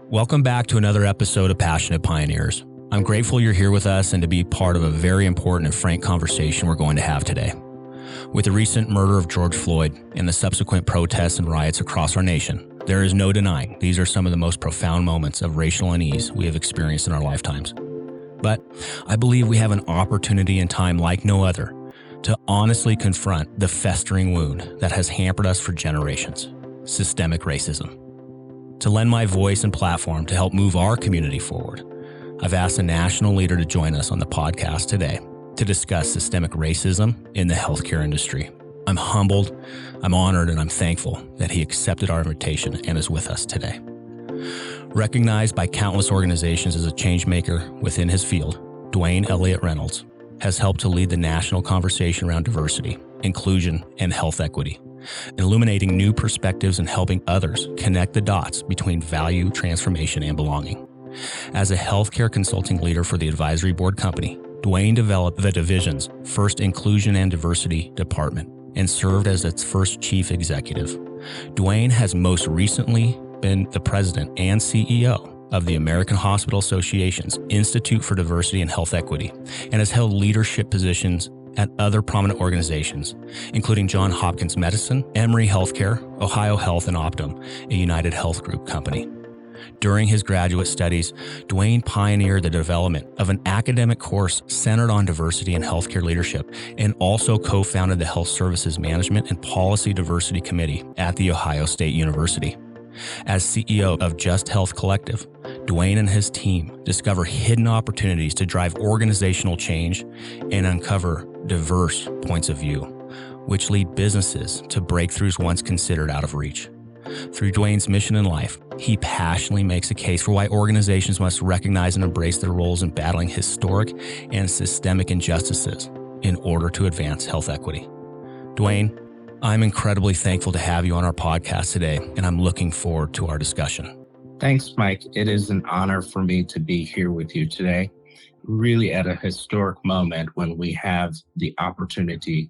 Welcome back to another episode of Passionate Pioneers. I'm grateful you're here with us and to be part of a very important and frank conversation we're going to have today. With the recent murder of George Floyd and the subsequent protests and riots across our nation, there is no denying these are some of the most profound moments of racial unease we have experienced in our lifetimes. But I believe we have an opportunity in time like no other to honestly confront the festering wound that has hampered us for generations: systemic racism. To lend my voice and platform to help move our community forward, I've asked a national leader to join us on the podcast today to discuss systemic racism in the healthcare industry. I'm humbled, I'm honored, and I'm thankful that he accepted our invitation and is with us today. Recognized by countless organizations as a changemaker within his field, Dwayne Elliott Reynolds has helped to lead the national conversation around diversity, inclusion, and health equity, illuminating new perspectives and helping others connect the dots between value, transformation, and belonging. As a healthcare consulting leader for the advisory board company, Dwayne developed the division's first inclusion and diversity department and served as its first chief executive. Dwayne has most recently been the president and CEO of the American Hospital Association's Institute for Diversity and Health Equity and has held leadership positions at other prominent organizations, including Johns Hopkins Medicine, Emory Healthcare, Ohio Health, and Optum, a United Health Group company. During his graduate studies, Dwayne pioneered the development of an academic course centered on diversity and healthcare leadership and also co-founded the Health Services Management and Policy Diversity Committee at The Ohio State University. As CEO of Just Health Collective, Dwayne and his team discover hidden opportunities to drive organizational change and uncover diverse points of view, which lead businesses to breakthroughs once considered out of reach. Through Dwayne's mission in life, he passionately makes a case for why organizations must recognize and embrace their roles in battling historic and systemic injustices in order to advance health equity. Dwayne, I'm incredibly thankful to have you on our podcast today, and I'm looking forward to our discussion. Thanks, Mike. It is an honor for me to be here with you today, really at a historic moment when we have the opportunity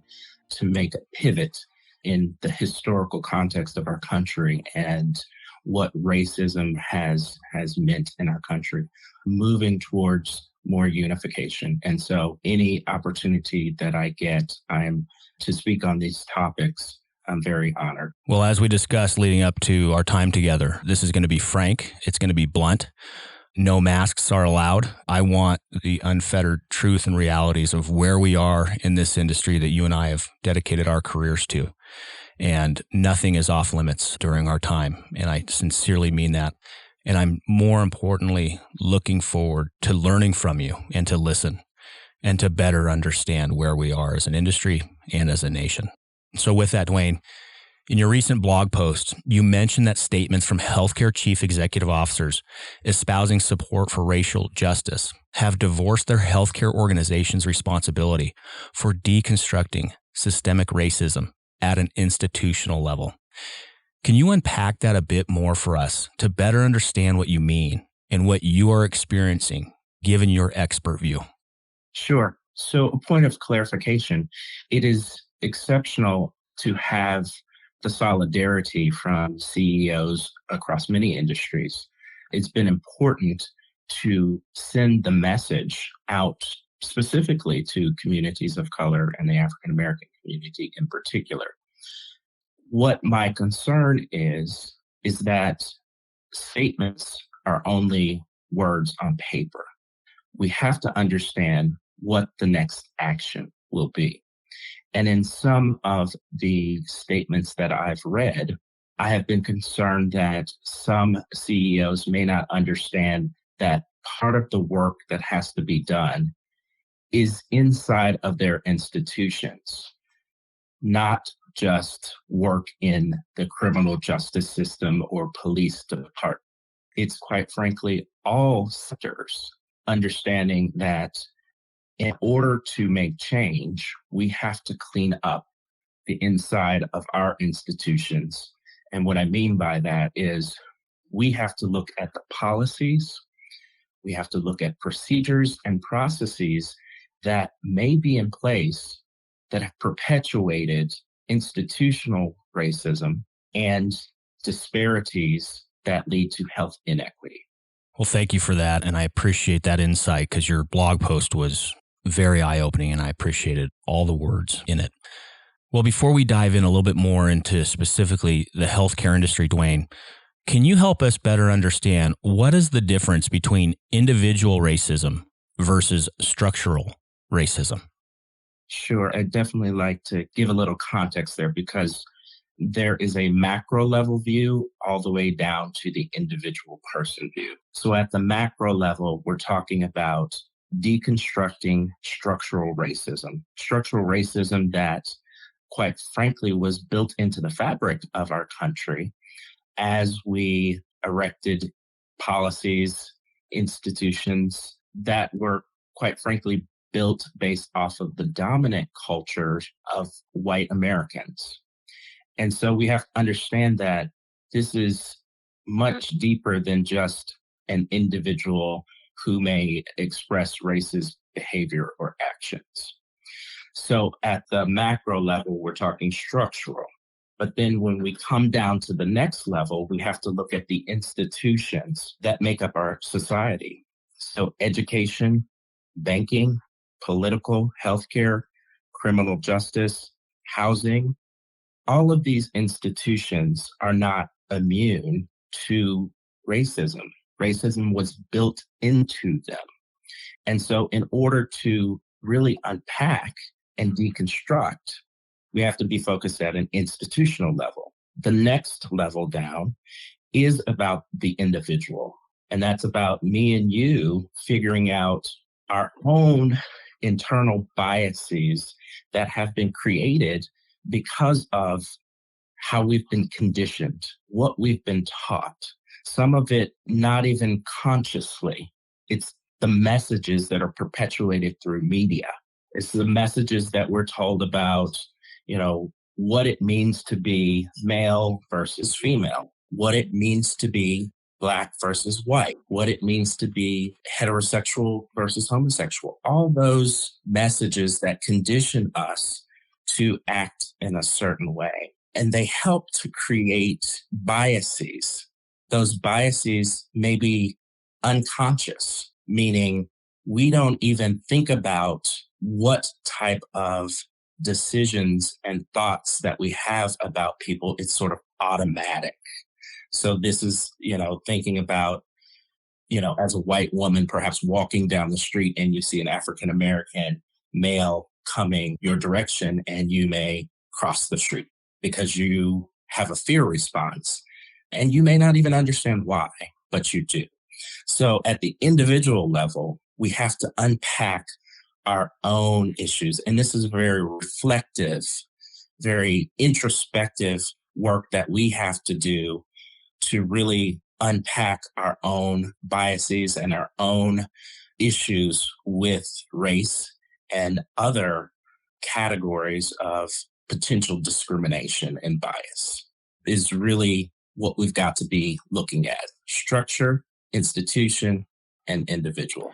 to make a pivot in the historical context of our country and what racism has meant in our country, moving towards more unification. And so any opportunity that I get, to speak on these topics, I'm very honored. Well, as we discussed leading up to our time together, this is going to be frank. It's going to be blunt. No masks are allowed. I want the unfettered truth and realities of where we are in this industry that you and I have dedicated our careers to. And nothing is off limits during our time. And I sincerely mean that. And I'm more importantly looking forward to learning from you and to listen and to better understand where we are as an industry and as a nation. So with that, Dwayne, in your recent blog post, you mentioned that statements from healthcare chief executive officers espousing support for racial justice have divorced their healthcare organization's responsibility for deconstructing systemic racism at an institutional level. Can you unpack that a bit more for us to better understand what you mean and what you are experiencing, given your expert view? Sure. So a point of clarification, it is exceptional to have the solidarity from CEOs across many industries. It's been important to send the message out specifically to communities of color and the African American community in particular. What my concern is that statements are only words on paper. We have to understand what the next action will be. And in some of the statements that I've read, I have been concerned that some CEOs may not understand that part of the work that has to be done is inside of their institutions, not just work in the criminal justice system or police department. It's quite frankly all sectors, understanding that in order to make change, we have to clean up the inside of our institutions. And what I mean by that is we have to look at the policies, we have to look at procedures and processes that may be in place that have perpetuated institutional racism and disparities that lead to health inequity. Well, thank you for that. And I appreciate that insight because your blog post was very eye opening and I appreciated all the words in it. Well, before we dive in a little bit more into specifically the healthcare industry, Dwayne, can you help us better understand what is the difference between individual racism versus structural racism? Sure, I'd definitely like to give a little context there because there is a macro level view all the way down to the individual person view. So at the macro level, we're talking about deconstructing structural racism that, quite frankly, was built into the fabric of our country as we erected policies, institutions that were, quite frankly, built based off of the dominant culture of white Americans. And so we have to understand that this is much deeper than just an individual who may express racist behavior or actions. So at the macro level, we're talking structural. But then when we come down to the next level, we have to look at the institutions that make up our society. So education, banking, political, healthcare, criminal justice, housing, all of these institutions are not immune to racism. Racism was built into them. And so, in order to really unpack and deconstruct, we have to be focused at an institutional level. The next level down is about the individual. And that's about me and you figuring out our own internal biases that have been created because of how we've been conditioned, what we've been taught. Some of it not even consciously. It's the messages that are perpetuated through media. It's the messages that we're told about, what it means to be male versus female, what it means to be Black versus white, what it means to be heterosexual versus homosexual. All those messages that condition us to act in a certain way. And they help to create biases. Those biases may be unconscious, meaning we don't even think about what type of decisions and thoughts that we have about people. It's sort of automatic. So this is, thinking about, as a white woman, perhaps walking down the street and you see an African American male coming your direction and you may cross the street because you have a fear response and you may not even understand why, but you do. So at the individual level, we have to unpack our own issues. And this is very reflective, very introspective work that we have to do to really unpack our own biases and our own issues with race and other categories of potential discrimination and bias is really what we've got to be looking at: structure, institution, and individual.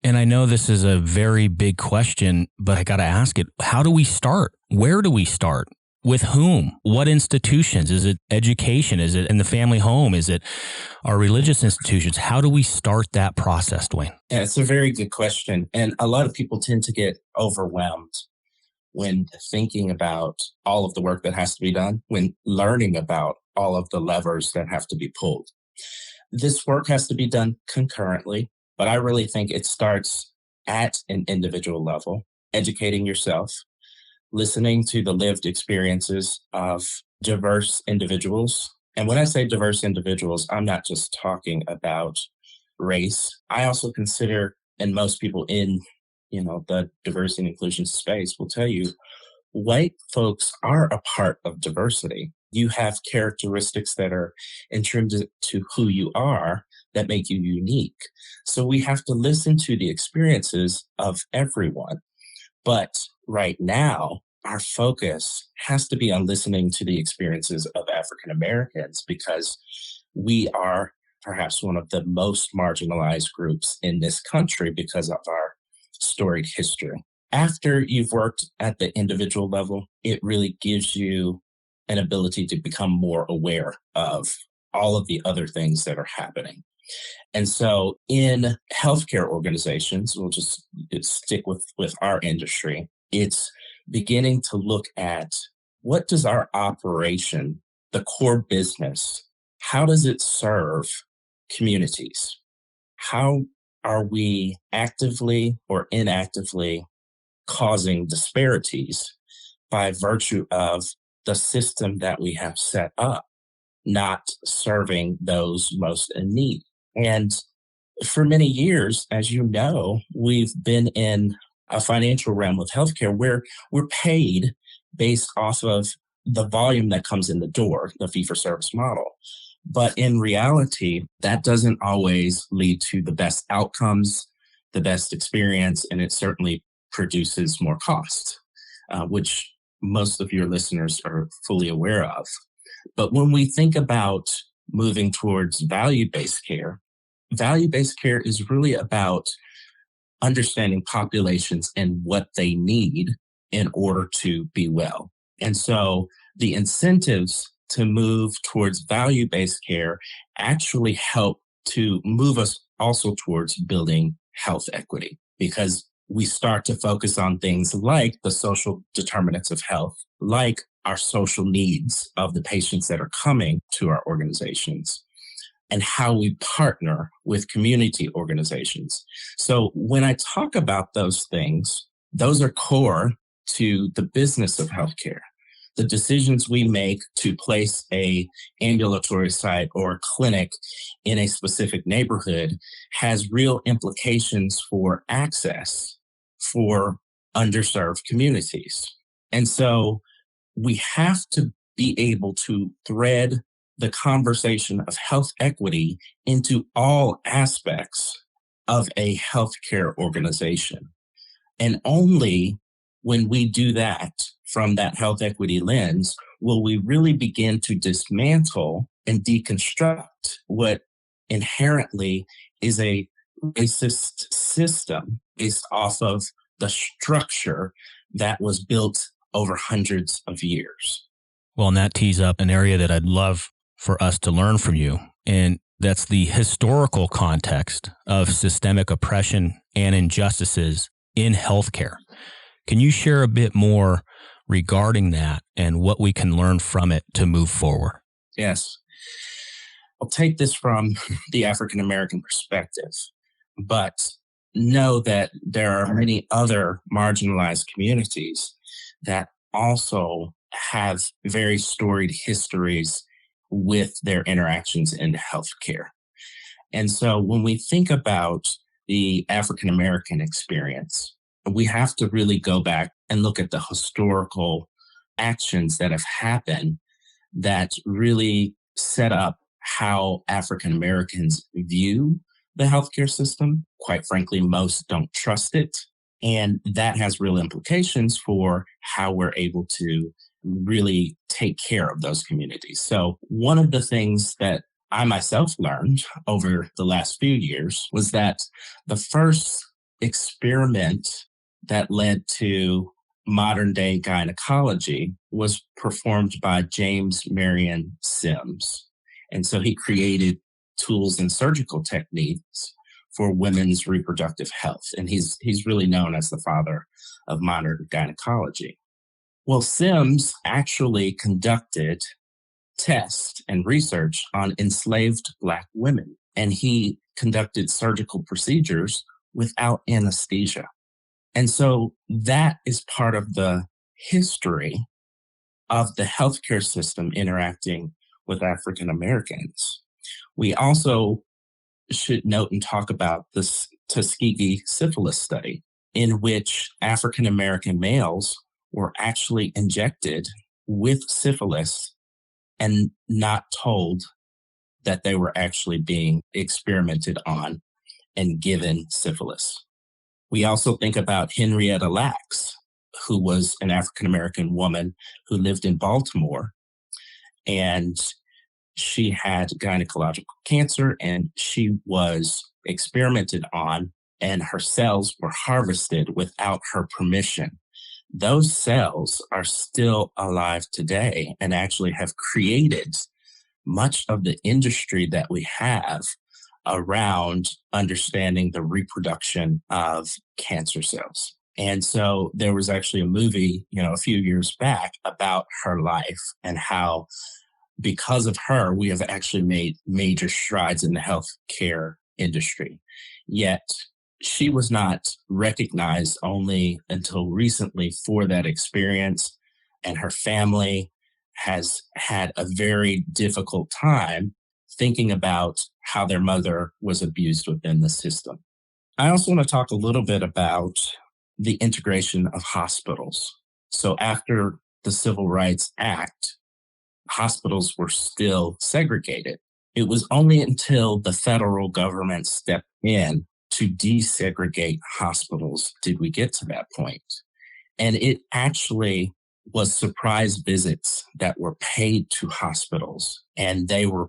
And I know this is a very big question, but I got to ask it. How do we start? Where do we start? With whom? What institutions? Is it education? Is it in the family home? Is it our religious institutions? How do we start that process, Dwayne? Yeah, it's a very good question. And a lot of people tend to get overwhelmed when thinking about all of the work that has to be done, when learning about all of the levers that have to be pulled. This work has to be done concurrently, but I really think it starts at an individual level, educating yourself, listening to the lived experiences of diverse individuals. And when I say diverse individuals, I'm not just talking about race. I also consider, and most people in, the diversity and inclusion space will tell you, white folks are a part of diversity. You have characteristics that are intrinsic to who you are that make you unique. So we have to listen to the experiences of everyone. But right now, our focus has to be on listening to the experiences of African Americans because we are perhaps one of the most marginalized groups in this country because of our storied history. After you've worked at the individual level, it really gives you an ability to become more aware of all of the other things that are happening. And so in healthcare organizations, we'll just stick with our industry, it's beginning to look at what does our operation, the core business, how does it serve communities? How are we actively or inactively causing disparities by virtue of the system that we have set up, not serving those most in need? And for many years, as you know, we've been in a financial realm with healthcare where we're paid based off of the volume that comes in the door, the fee for service model. But in reality, that doesn't always lead to the best outcomes, the best experience, and it certainly produces more cost, which most of your listeners are fully aware of. But when we think about moving towards value-based care is really about understanding populations and what they need in order to be well. And so the incentives to move towards value-based care actually help to move us also towards building health equity, because we start to focus on things like the social determinants of health, like our social needs of the patients that are coming to our organizations, and how we partner with community organizations. So when I talk about those things, those are core to the business of healthcare. The decisions we make to place a ambulatory site or a clinic in a specific neighborhood has real implications for access for underserved communities. And so we have to be able to thread the conversation of health equity into all aspects of a healthcare organization. And only when we do that from that health equity lens will we really begin to dismantle and deconstruct what inherently is a racist system based off of the structure that was built over hundreds of years. Well, and that tees up an area that I'd love for us to learn from you. And that's the historical context of systemic oppression and injustices in healthcare. Can you share a bit more regarding that and what we can learn from it to move forward? Yes. I'll take this from the African American perspective, but know that there are many other marginalized communities that also have very storied histories with their interactions in healthcare. And so when we think about the African American experience, we have to really go back and look at the historical actions that have happened that really set up how African Americans view the healthcare system. Quite frankly, most don't trust it. And that has real implications for how we're able to really take care of those communities. So one of the things that I myself learned over the last few years was that the first experiment that led to modern day gynecology was performed by James Marion Sims. And so he created tools and surgical techniques for women's reproductive health. And he's really known as the father of modern gynecology. Well, Sims actually conducted tests and research on enslaved Black women, and he conducted surgical procedures without anesthesia. And so that is part of the history of the healthcare system interacting with African Americans. We also should note and talk about this Tuskegee syphilis study, in which African American males were actually injected with syphilis and not told that they were actually being experimented on and given syphilis. We also think about Henrietta Lacks, who was an African American woman who lived in Baltimore, and she had gynecological cancer and she was experimented on, and her cells were harvested without her permission. Those cells are still alive today and actually have created much of the industry that we have around understanding the reproduction of cancer cells. And so there was actually a movie, a few years back about her life and how, because of her, we have actually made major strides in the healthcare industry. Yet she was not recognized only until recently for that experience, and her family has had a very difficult time thinking about how their mother was abused within the system. I also want to talk a little bit about the integration of hospitals. So after the Civil Rights Act, hospitals were still segregated. It was only until the federal government stepped in to desegregate hospitals did we get to that point. And it actually was surprise visits that were paid to hospitals, and they were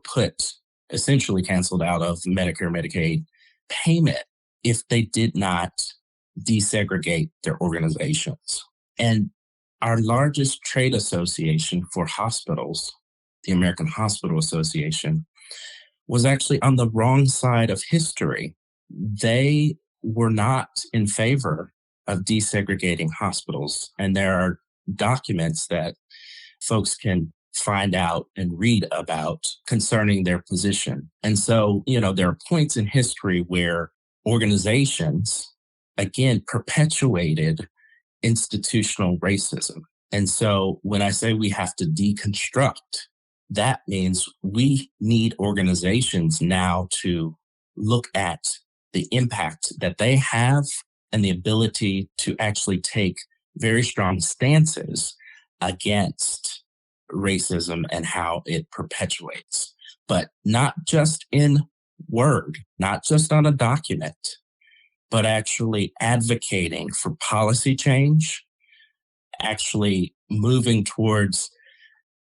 essentially canceled out of Medicare, Medicaid payment if they did not desegregate their organizations. And our largest trade association for hospitals, the American Hospital Association, was actually on the wrong side of history. They were not in favor of desegregating hospitals. And there are documents that folks can find out and read about concerning their position. And so, there are points in history where organizations, again, perpetuated institutional racism. And so when I say we have to deconstruct, that means we need organizations now to look at the impact that they have and the ability to actually take very strong stances against racism and how it perpetuates, but not just in word, not just on a document, but actually advocating for policy change, actually moving towards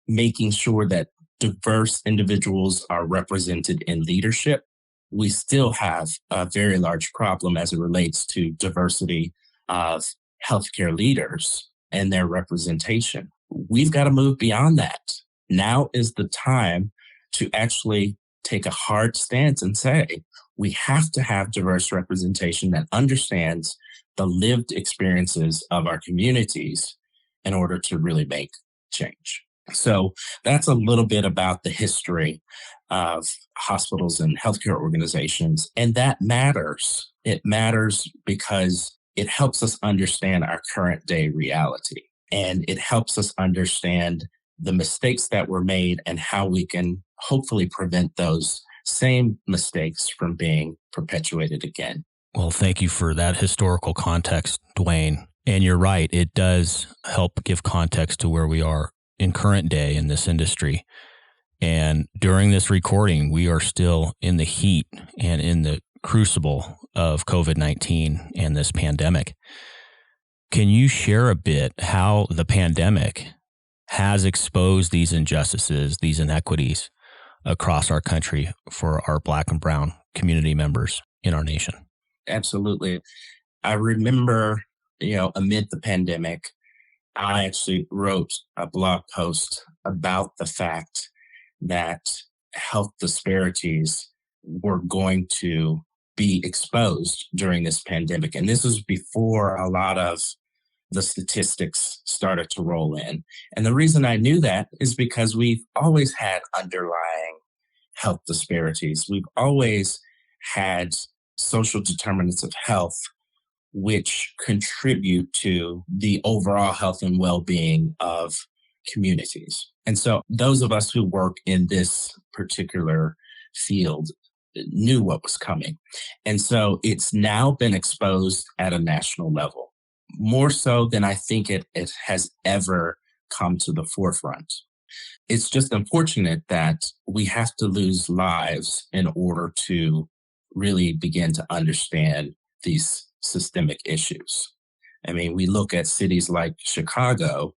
making sure that diverse individuals are represented in leadership. We still have a very large problem as it relates to diversity of healthcare leaders and their representation. We've got to move beyond that. Now is the time to actually take a hard stance and say, we have to have diverse representation that understands the lived experiences of our communities in order to really make change. So that's a little bit about the history of hospitals and healthcare organizations. And that matters. It matters because it helps us understand our current day reality. And it helps us understand the mistakes that were made and how we can hopefully prevent those same mistakes from being perpetuated again. Well, thank you for that historical context, Dwayne. And you're right. It does help give context to where we are in current day in this industry. And during this recording, we are still in the heat and in the crucible of COVID-19 and this pandemic. Can you share a bit how the pandemic has exposed these injustices, these inequities across our country for our Black and Brown community members in our nation? Absolutely. I remember, amid the pandemic, I actually wrote a blog post about the fact that health disparities were going to be exposed during this pandemic. And this was before a lot of the statistics started to roll in. And the reason I knew that is because we've always had underlying health disparities. We've always had social determinants of health which contribute to the overall health and well-being of communities. And so those of us who work in this particular field knew what was coming. And so it's now been exposed at a national level, more so than I think it has ever come to the forefront. It's just unfortunate that we have to lose lives in order to really begin to understand these systemic issues. I mean, we look at cities like Chicago,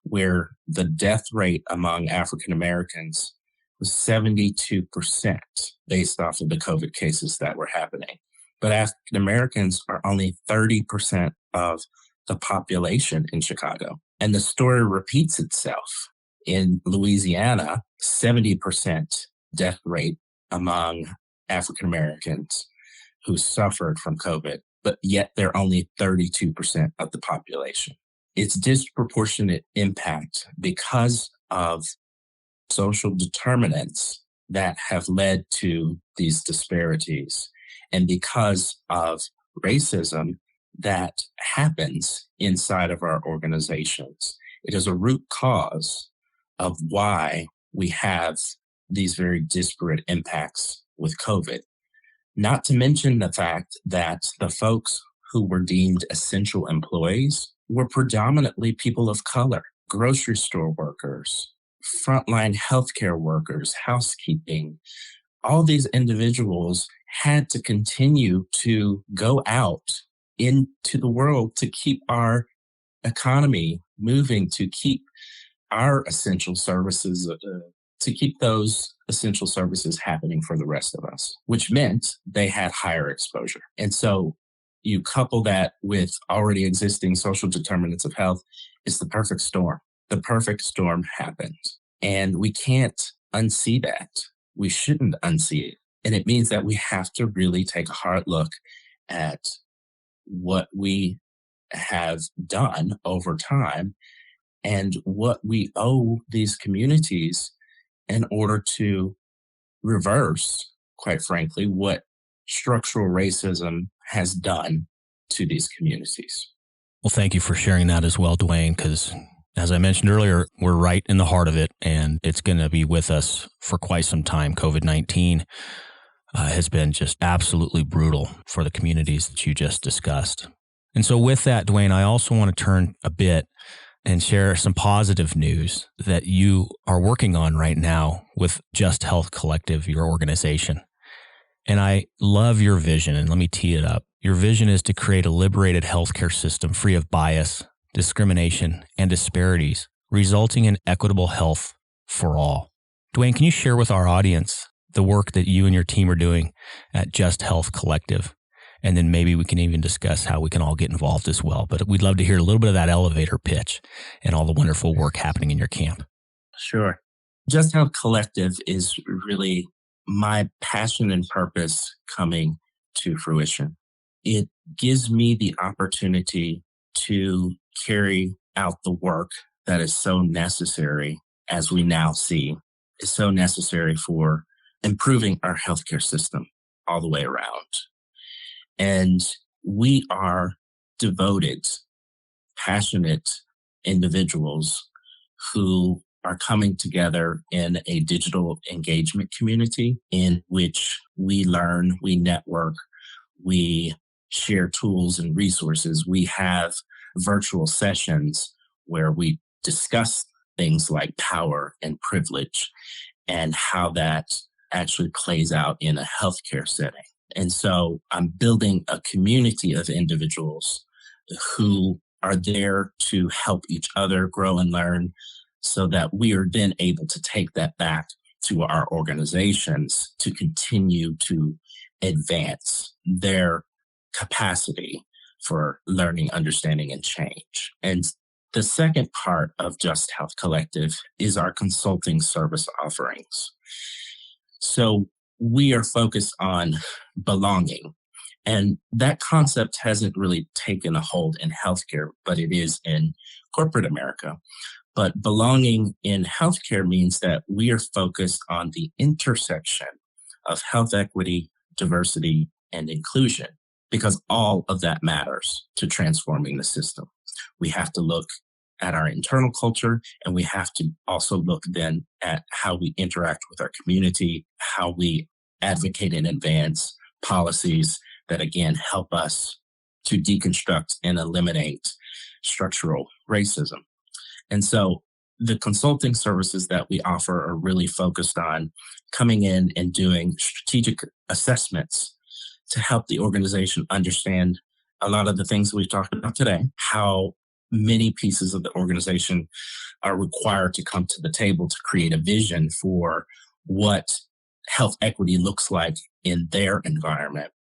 where the death rate among African Americans was 72% based off of the COVID cases that were happening. But African Americans are only 30% of the population in Chicago. And the story repeats itself. In Louisiana, 70% death rate among African Americans who suffered from COVID, but yet they're only 32% of the population. It's disproportionate impact because of social determinants that have led to these disparities and because of racism that happens inside of our organizations. It is a root cause of why we have these very disparate impacts with COVID. Not to mention the fact that the folks who were deemed essential employees were predominantly people of color, grocery store workers, frontline healthcare workers, housekeeping. All these individuals had to continue to go out into the world to keep our economy moving, to keep our essential services, to keep those essential services happening for the rest of us, which meant they had higher exposure. And so you couple that with already existing social determinants of health, it's the perfect storm. The perfect storm happened. And we can't unsee that. We shouldn't unsee it. And it means that we have to really take a hard look at what we have done over time and what we owe these communities in order to reverse, quite frankly, what structural racism has done to these communities. Well, thank you for sharing that as well, Dwayne, because as I mentioned earlier, we're right in the heart of it, and it's going to be with us for quite some time. COVID-19 has been just absolutely brutal for the communities that you just discussed. And so with that, Dwayne, I also want to turn a bit and share some positive news that you are working on right now with Just Health Collective, your organization. And I love your vision, and let me tee it up. Your vision is to create a liberated healthcare system free of bias, discrimination, and disparities, resulting in equitable health for all. Dwayne, can you share with our audience the work that you and your team are doing at Just Health Collective? And then maybe we can even discuss how we can all get involved as well. But we'd love to hear a little bit of that elevator pitch and all the wonderful work happening in your camp. Sure. Just Health Collective is really my passion and purpose coming to fruition. It gives me the opportunity to carry out the work that is so necessary, as we now see, is so necessary for improving our healthcare system all the way around. And we are devoted, passionate individuals who are coming together in a digital engagement community in which we learn, we network, we share tools and resources. We have virtual sessions where we discuss things like power and privilege and how that actually plays out in a healthcare setting. And so I'm building a community of individuals who are there to help each other grow and learn so that we are then able to take that back to our organizations to continue to advance their capacity for learning, understanding, and change. And the second part of Just Health Collective is our consulting service offerings. So we are focused on belonging. And that concept hasn't really taken a hold in healthcare, but it is in corporate America. But belonging in healthcare means that we are focused on the intersection of health equity, diversity, and inclusion, because all of that matters to transforming the system. We have to look at our internal culture, and we have to also look then at how we interact with our community, how we advocate and advance policies that, again, help us to deconstruct and eliminate structural racism. And so the consulting services that we offer are really focused on coming in and doing strategic assessments to help the organization understand a lot of the things we've talked about today, how many pieces of the organization are required to come to the table to create a vision for what health equity looks like in their environment.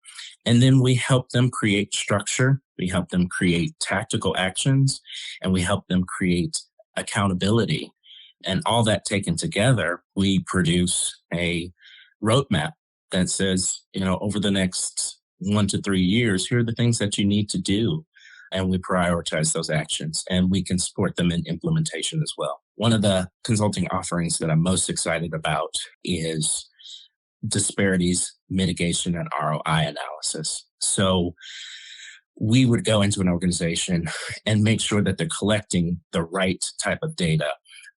And then we help them create structure, we help them create tactical actions, and we help them create accountability. And all that taken together, we produce a roadmap that says, over the next 1 to 3 years, here are the things that you need to do. And we prioritize those actions, and we can support them in implementation as well. One of the consulting offerings that I'm most excited about is Disparities, Mitigation, and ROI analysis. So we would go into an organization and make sure that they're collecting the right type of data,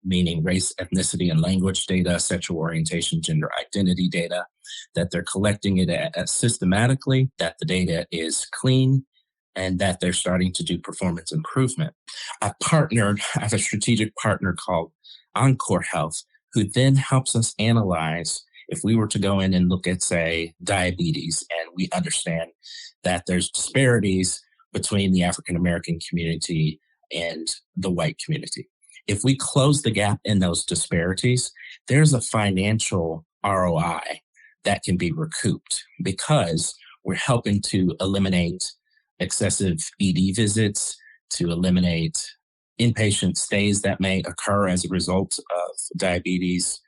meaning race, ethnicity, and language data, sexual orientation, gender identity data, that they're collecting it systematically, that the data is clean, and that they're starting to do performance improvement. I have a strategic partner called Encore Health, who then helps us analyze if we were to go in and look at, say, diabetes, and we understand that there's disparities between the African American community and the white community. If we close the gap in those disparities, there's a financial ROI that can be recouped because we're helping to eliminate excessive ED visits, to eliminate inpatient stays that may occur as a result of diabetes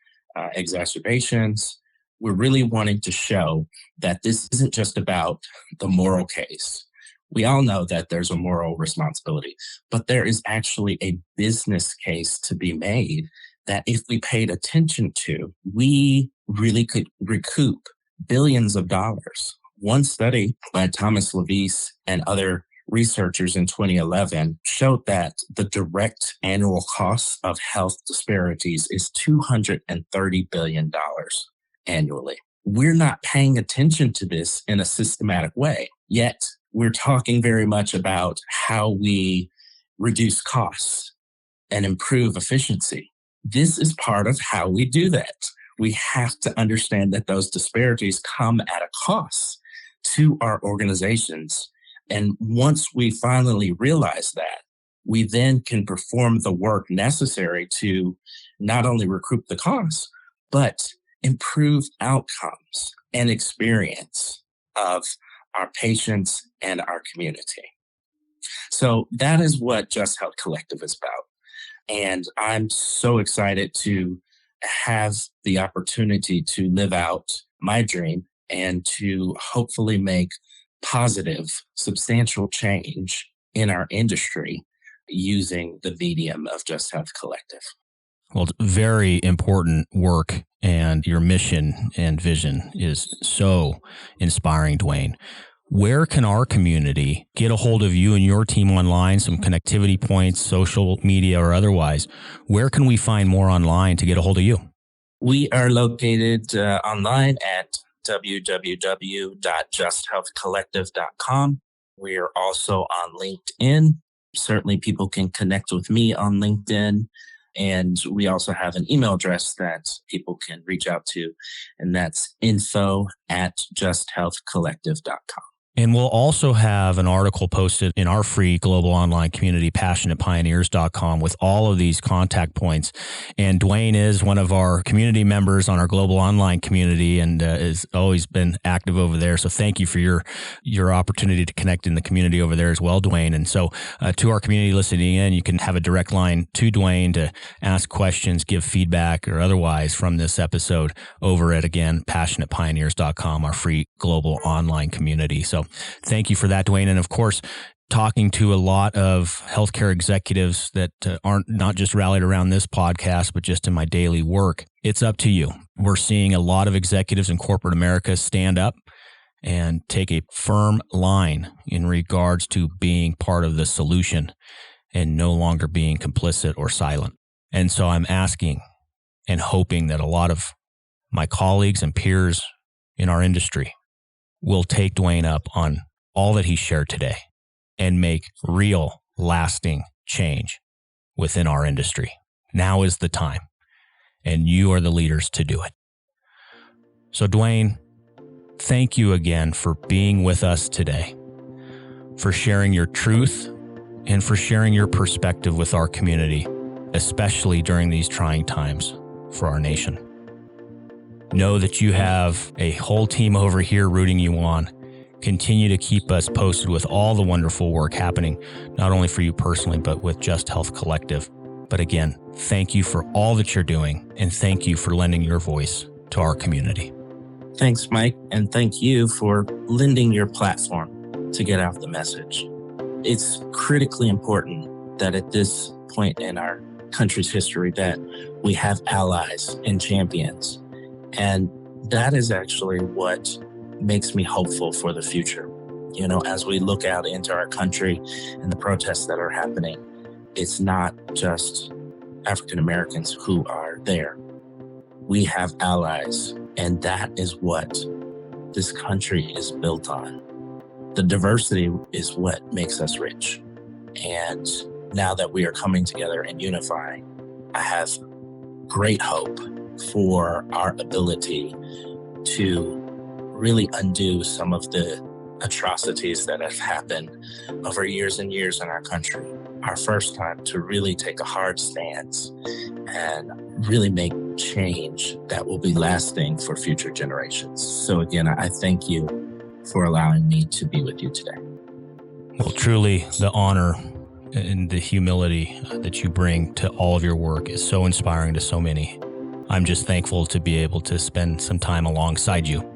exacerbations. We're really wanting to show that this isn't just about the moral case. We all know that there's a moral responsibility, but there is actually a business case to be made that if we paid attention to, we really could recoup billions of dollars. One study by Thomas Levis and other researchers in 2011 showed that the direct annual cost of health disparities is $230 billion annually. We're not paying attention to this in a systematic way, yet we're talking very much about how we reduce costs and improve efficiency. This is part of how we do that. We have to understand that those disparities come at a cost to our organizations. And once we finally realize that, we then can perform the work necessary to not only recoup the costs, but improve outcomes and experience of our patients and our community. So that is what Just Health Collective is about. And I'm so excited to have the opportunity to live out my dream and to hopefully make positive, substantial change in our industry using the medium of Just Health Collective. Well, it's very important work, and your mission and vision is so inspiring, Dwayne. Where can our community get a hold of you and your team online, some connectivity points, social media or otherwise? Where can we find more online to get a hold of you? We are located online at www.justhealthcollective.com. We are also on LinkedIn. Certainly people can connect with me on LinkedIn. And we also have an email address that people can reach out to, and that's info@justhealthcollective.com. And we'll also have an article posted in our free global online community, passionatepioneers.com, with all of these contact points. And Dwayne is one of our community members on our global online community and has always been active over there. So thank you for your opportunity to connect in the community over there as well, Dwayne. And so to our community listening in, you can have a direct line to Dwayne to ask questions, give feedback, or otherwise from this episode over at, again, passionatepioneers.com, our free global online community. So thank you for that, Dwayne. And of course, talking to a lot of healthcare executives that aren't not just rallied around this podcast, but just in my daily work, it's up to you. We're seeing a lot of executives in corporate America stand up and take a firm line in regards to being part of the solution and no longer being complicit or silent. And so I'm asking and hoping that a lot of my colleagues and peers in our industry will take Dwayne up on all that he shared today and make real, lasting change within our industry. Now is the time, and you are the leaders to do it. So, Dwayne, thank you again for being with us today, for sharing your truth and for sharing your perspective with our community, especially during these trying times for our nation. Know that you have a whole team over here rooting you on. Continue to keep us posted with all the wonderful work happening, not only for you personally, but with Just Health Collective. But again, thank you for all that you're doing, and thank you for lending your voice to our community. Thanks, Mike, and thank you for lending your platform to get out the message. It's critically important that at this point in our country's history that we have allies and champions. And that is actually what makes me hopeful for the future. You know, as we look out into our country and the protests that are happening, it's not just African Americans who are there. We have allies, and that is what this country is built on. The diversity is what makes us rich. And now that we are coming together and unifying, I have great hope for our ability to really undo some of the atrocities that have happened over years and years in our country. Our first time to really take a hard stance and really make change that will be lasting for future generations. So again, I thank you for allowing me to be with you today. Well, truly, the honor and the humility that you bring to all of your work is so inspiring to so many. I'm just thankful to be able to spend some time alongside you.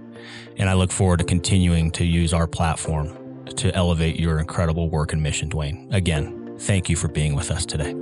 And I look forward to continuing to use our platform to elevate your incredible work and mission, Dwayne. Again, thank you for being with us today.